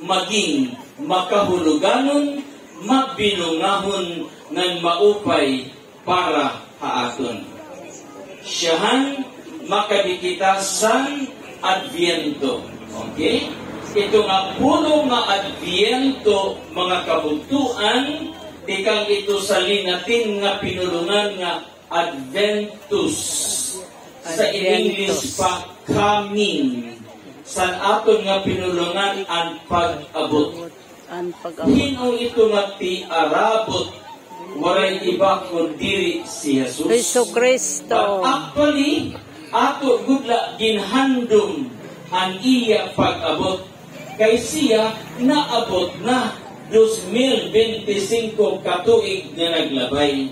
maging makahuluganon, mabinungahon ng maupay para haaton. Siyahan makadikita san Adviento. Okay? Ito nga puno nga Adviento, mga kabuntuan, ikang ito sa linatin nga pinulungan nga Adventus. Sa English pa, coming. San aton nga pinulungan ang pag-abot. Hino ito nga ti arabot, waray iba kundi si Jesus. Jesucristo. But actually, ato gudla ginhandom ang iya pag-abot. Kay siya naabot na 2025 katuig na naglabay.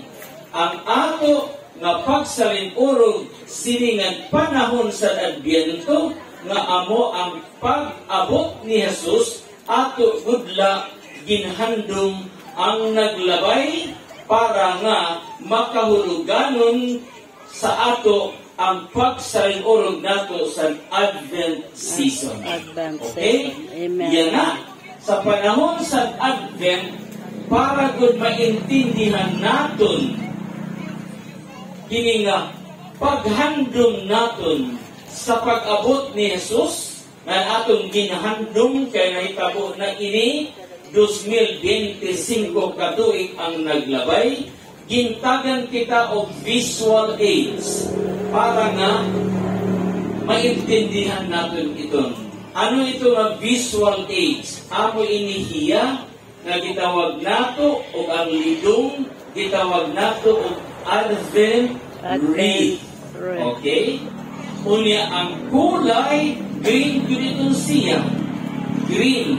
Ang ato nga pagsalinurog siningan panahon sa Adviento nga amo ang pag-abot ni Jesus, ato gudla ginhandom ang naglabay para nga makahuluganon sa ato ang pagsalinurog nato sa Advent season. Okay? Amen. Yan na. Sa panahon sa Advent, para gud maintindihan naton kini nga paghandom naton sa pag-abot ni Jesus na atong ginhandom kay nahitabo na ini 2025 katuig ang naglabay, gintagan kita og visual aids para nga maintindihan natin ito. Ano ito nga visual aids? Amo inihiya na gitawag nato o ang lidong gitawag nato og Advent wreath. Okay? Unya ang kulay green yun siya. Green.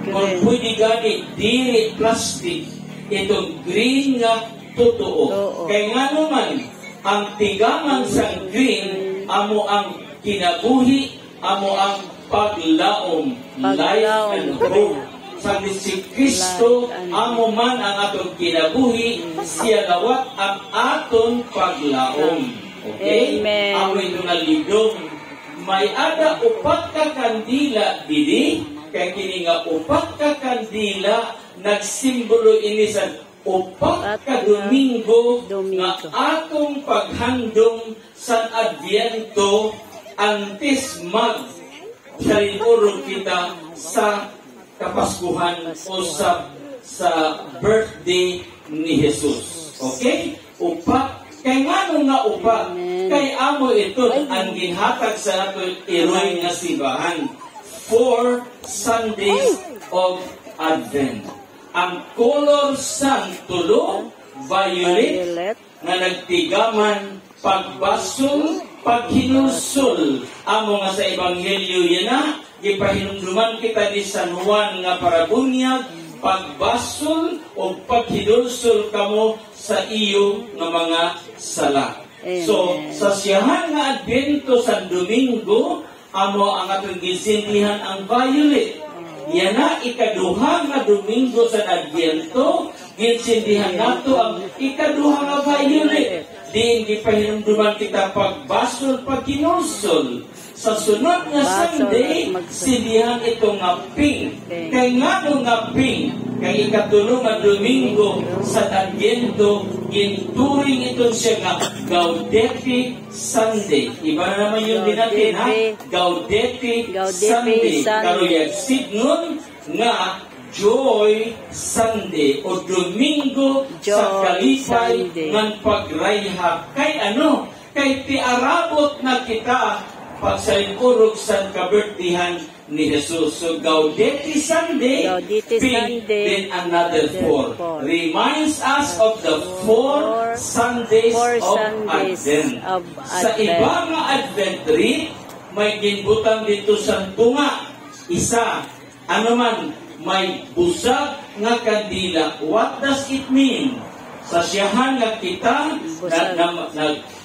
Kung pwede gani dili plastic, itong green nga totoo. Kaya nga naman, ang tigamang sa green, amo ang kinabuhi, amo ang paglaom, life and hope. Sa si Kristo, amo man ang atong kinabuhi, siya dawat ang aton paglaom. Okay? Amen. Amo ito nga lidong. May ada upat ka kandila dili, kaya kini nga upat ka kandila, nagsimbolo ini sa upat ka Domingo na atong paghandom sa Adviento antes mag salinurog kita sa Kapaskuhan o sa birthday ni Jesus. Okay? Upat. Kay ngano nga upat? Kay amo ito ang ginhatag sa ato iroy nga simbahan. 4 Sundays of Advent. Ang color sang tulo, violet, nga nagtigaman, pagbasol, paghinulsol. Amo nga sa Ebanghelyo yan na, gipahinumduman kita ni San Juan nga parabunyag, pagbasol o paghinulsol kamo sa iyo nga mga sala. So, sa siyahan nga Advento sa Domingo, amo ang atong gisintihan ang violet. Yan na, ikaduha nga Domingo sa Advento, ginsintihan nato ang ikaduha nga violet. Diin gipahinumduman kita pagbasol, paghinulsol. Sa sunod nga Sunday, sindihan ito nga pink. Kay nga nga pink, kay ikatulong nga Domingo sa Advento, ginturing ito siya nga Gaudete Sunday. Iba na naman yung dinatin, ha? Gaudete Sunday. Karuyag signon nga Joy Sunday o Domingo sa kalipay ng pagrayha. Kay ano? Kay tiarabot na kita pagsalinurog sa kabirtihan ni Jesus. So, Gaudete Sunday, then another 4. Reminds us of the 4 Sundays of Advent. Sa iba nga Advent wreath, may ginbutang dito sa tunga. Isa, ano man, may busag nga kandila. What does it mean? Sa siyahan nga kita,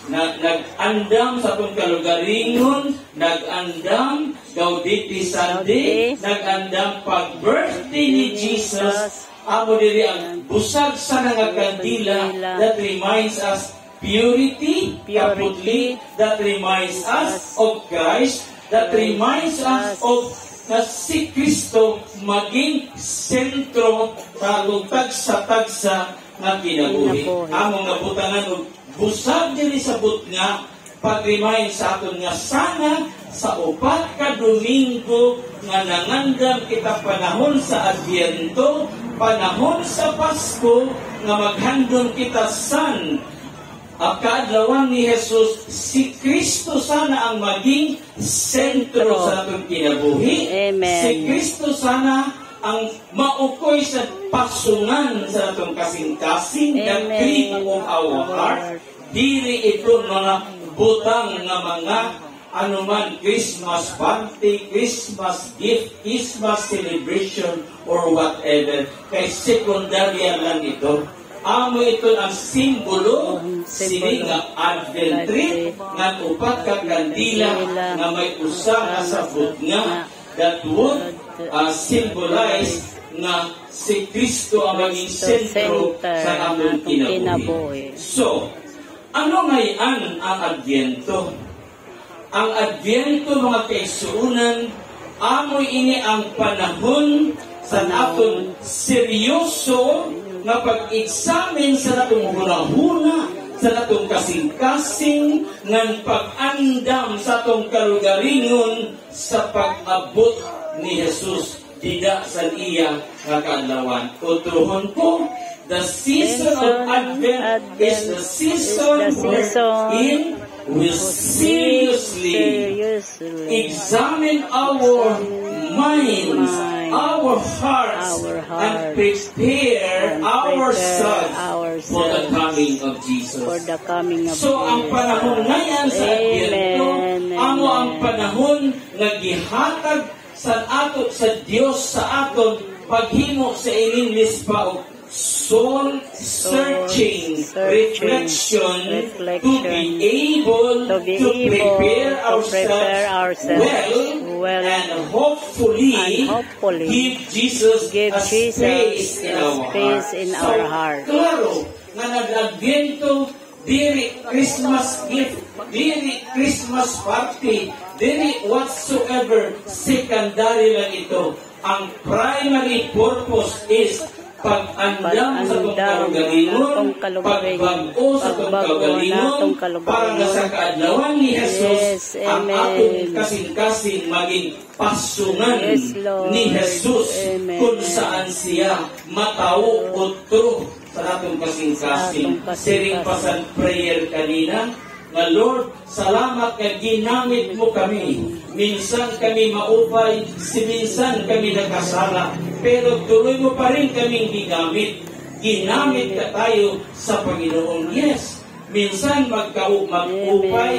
nag-andam sa itong kalugaringon, nag-andam Gaudete Sunday, nag-andam pag-birthday ni Jesus. Amo diri ang busag sa nga kandila that reminds us purity, kaputli, that reminds us of Christ, that reminds us of na si Kristo maging sentro sa tagsa-tagsa nga kinabuhi. Among nabutangan og busag diri sa nga pag-remind sa aton nga sana sa upat ka Domingo nga nangandam kita panahon sa Adbyento, panahon sa Pasko nga maghandom kita san kaadlawan ni Jesus, si Kristo sana ang maging sentro sa atong kinabuhi. Amen. Si Kristo sana ang maukoy sa pasungan sa atong kasing-kasing, the cream of our heart. Dili ito mga butang nga mga anuman Christmas party, Christmas gift, Christmas celebration, or whatever. Kay sekundarya lang ito. Amo ito ang simbolo sini nga Advent tree nga upat ka kandila nga may usa nga sabot nga that would symbolize nga si Kristo ang maging sentro sa among kinabuhi. So, ano ngayon ang Adbyento? Ang Adbyento, mga kaisuunan, amoy ini ang panahon sa aton seryoso nga pag-examine sa natong hunahuna, sa natong kasing-kasing, ng pag-andam sa atong kalugaringon sa pag-abot ni Jesus dida sa iya nga kaadlawan. Utuhon ko, the season of Advent is the season wherein we seriously examine our minds, our hearts, and prepare ourselves for the coming of Jesus. So, ang panahon ngayon sa Adbyento, amo ang panahon nga gihatag sa ato sa Dios sa aton paghimo sa English pa og soul searching reflection to be able to prepare ourselves well and hopefully give Jesus a space in our heart. Klaro nga nag-Adbyento, diri Christmas gift, diri Christmas party, diri whatsoever, secondary lang ito. Ang primary purpose is pag-andam sa itong kalugalingon, pagbago sa itong kalugalingon, para na sa kaadlawan ni Jesus, ang atong kasing-kasing maging pasungan ni Jesus kung saan siya matao o true sa atong kasing-kasing. Siring pasan prayer kanina, na Lord, salamat nga ginamit mo kami. Minsan kami maupay, minsan kami nagkasala, pero tuloy mo pa rin kaming ginamit. Ginamit ka tayo sa Panginoon. Yes, minsan mag-upay,